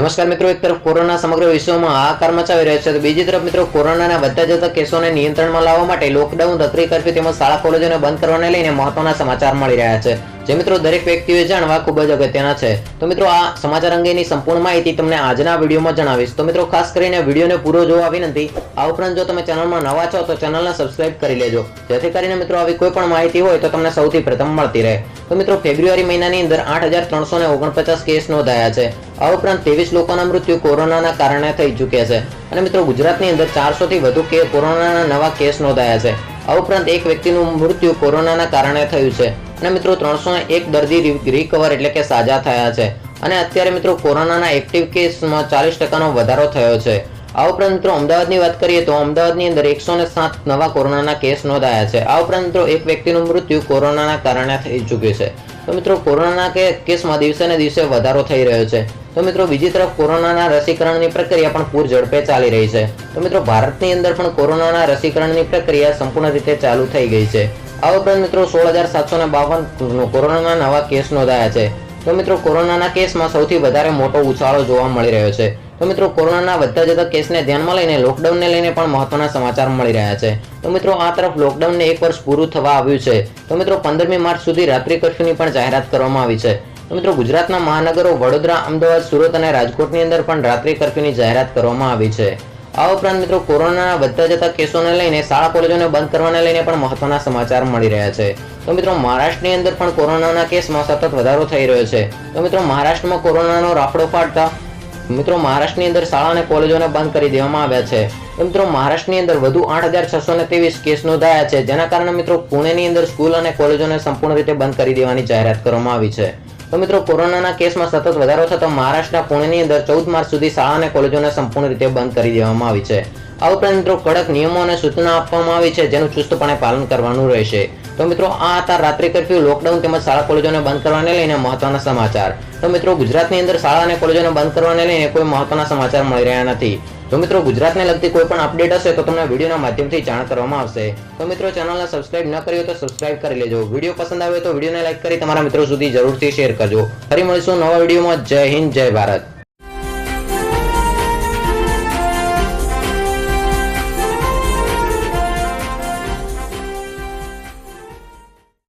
नमस्कार मित्रों, एक तरफ कोरोना समग्र विश्व में हाहाकार मचावी रह्यो छे तो बीजी तरफ मित्रों कोरोना बढ़ता जता केसों ने नियंत्रण में लाववा माटे लॉकडाउन, रात्रि कर्फ्यू तेमज शाळा कॉलेजोने बंद करवाने लईने महत्वना समाचार मळी रह्या छे, जे मित्रों दरेक व्यक्तिए जाणवा खूब ज अगत्यना छे। तो मित्रों आ समाचार अंगेनी संपूर्ण माहिती तमने आजना विडियोमां जणावीश। तो मित्रों खास करीने विडियोने पूरो जोवा विनंती। आ उपरांत जो તમે ચેનલમાં નવા છો તો ચેનલને સબસ્ક્રાઇબ કરી લેજો, જેથી કરીને મિત્રો આવી કોઈ પણ માહિતી હોય તો તમને સૌથી પ્રથમ મળતી રહે। તો મિત્રો ફેબ્રુઆરી મહિનાની અંદર 8349 કેસ નોંધાયા છે। આ ઉપરાંત 23 લોકોના મૃત્યુ કોરોનાના કારણે થઈ ચૂક્યા છે અને મિત્રો ગુજરાતની અંદર 400 થી વધુ કોરોનાના નવા કેસ નોંધાયા છે। આ ઉપરાંત એક વ્યક્તિનું મૃત્યુ કોરોનાના કારણે થયું છે અને મિત્રો 301 દર્દી રિકવર એટલે કે સાજા થયા છે અને અત્યારે મિત્રો કોરોનાના એક્ટિવ કેસમાં 40% વધારો થયો છે। આ ઉપરાંત મિત્રો અમદાવાદની વાત કરીએ તો અમદાવાદની અંદર 107 નવા કોરોનાના કેસ નોંધાયા છે। આ ઉપરાંત મિત્રો એક વ્યક્તિનું મૃત્યુ કોરોનાના કારણે થઈ ચૂક્યું છે। તો મિત્રો કોરોનાના કેસમાં દિવસે ને દિવસે વધારો થઈ રહ્યો છે। તો મિત્રો બીજી તરફ કોરોનાના રસીકરણની પ્રક્રિયા પણ પૂર ઝડપે ચાલી રહી છે। તો મિત્રો ભારતની અંદર પણ કોરોનાના રસીકરણની પ્રક્રિયા સંપૂર્ણ રીતે ચાલુ થઈ ગઈ છે। આ ઉપરાંત મિત્રો 16752 કોરોનાના નવા કેસ નોંધાયા છે। તો મિત્રો કોરોનાના કેસમાં સૌથી વધારે મોટો ઉછાળો જોવા મળી રહ્યો છે। तो मित्रों कोरोना बढ़ता जता केस ने ध्यान में लईने लॉकडाउन ने लईने पण महत्वना समाचार मळी रह्या छे। तो मित्रों आ तरफ लॉकडाउन ने 1 वर्ष पूरुं थवा आव्युं छे। तो मित्रों 15મી मार्च सुधी रात्रि कर्फ्यूनी पण जाहेरात करवामां आवी छे। तो मित्रों गुजरातना महानगरो वडोदरा, अमदावाद, सूरत अने राजकोटनी अंदर पण रात्रि कर्फ्यूनी जाहेरात करवामां आवी छे। आ उपरांत मित्रों कोरोना बढ़ता जता केसोने लईने शाळा कॉलेजोने बंद करवाने लईने पण महत्वना समाचार मळी रह्या छे। तो मित्रों महाराष्ट्रनी अंदर पण कोरोनाना केसमां सतत वधारो थई रह्यो छे। तो मित्रों महाराष्ट्रमां कोरोनानो राफड़ो फाटता मित्रों महाराष्ट्र अंदर शाळा और कॉलेजों ने बंद कर देवामां आव्या छे। मित्रों महाराष्ट्र अंदर वधु 8623 केस नोंधाया छे, जेना कारणे मित्रों पुणेनी अंदर स्कूल और कॉलेजों ने संपूर्ण रीते बंद कर देवानी जाहेरात करवामां आवी छे। तो मित्रों कोरोना केस में सतत वधारो थता महाराष्ट्र पुणेनी अंदर 14 मार्च सुधी शाळा और कॉलेजों ने संपूर्ण रीते बंद कर देवामां आवी छे। आ उपरांत मित्रों कड़क नियमों और सूचना आपवामां आवी छे, जेनुं चुस्तपणे पालन करवानुं रहेशे। तो मित्रों आ हता रात्रि कर्फ्यू, लॉकडाउन तेमज शाळा कॉलेजोने बंद करवाने लईने महत्वना समाचार। तो मित्रों गुजरातनी अंदर शाळा और कॉलेजोने बंद करवाने लईने कोई महत्वना समाचार मळी रह्या नथी। तो मित्रों गुजरातने लगती कोई पण अपडेट हशे तो तमने विडियोना माध्यमथी जाण करवामां आवशे। तो मित्रों चेनलने सब्सक्राइब न करी हो तो सब्सक्राइब करी लेजो। विडियो पसंद आवे तो विडियोने लाइक करी तमारा मित्रों सुधी जरूरथी शेर करजो। फरी मळीशुं नवा विडियोमां। जय हिंद, जय भारत।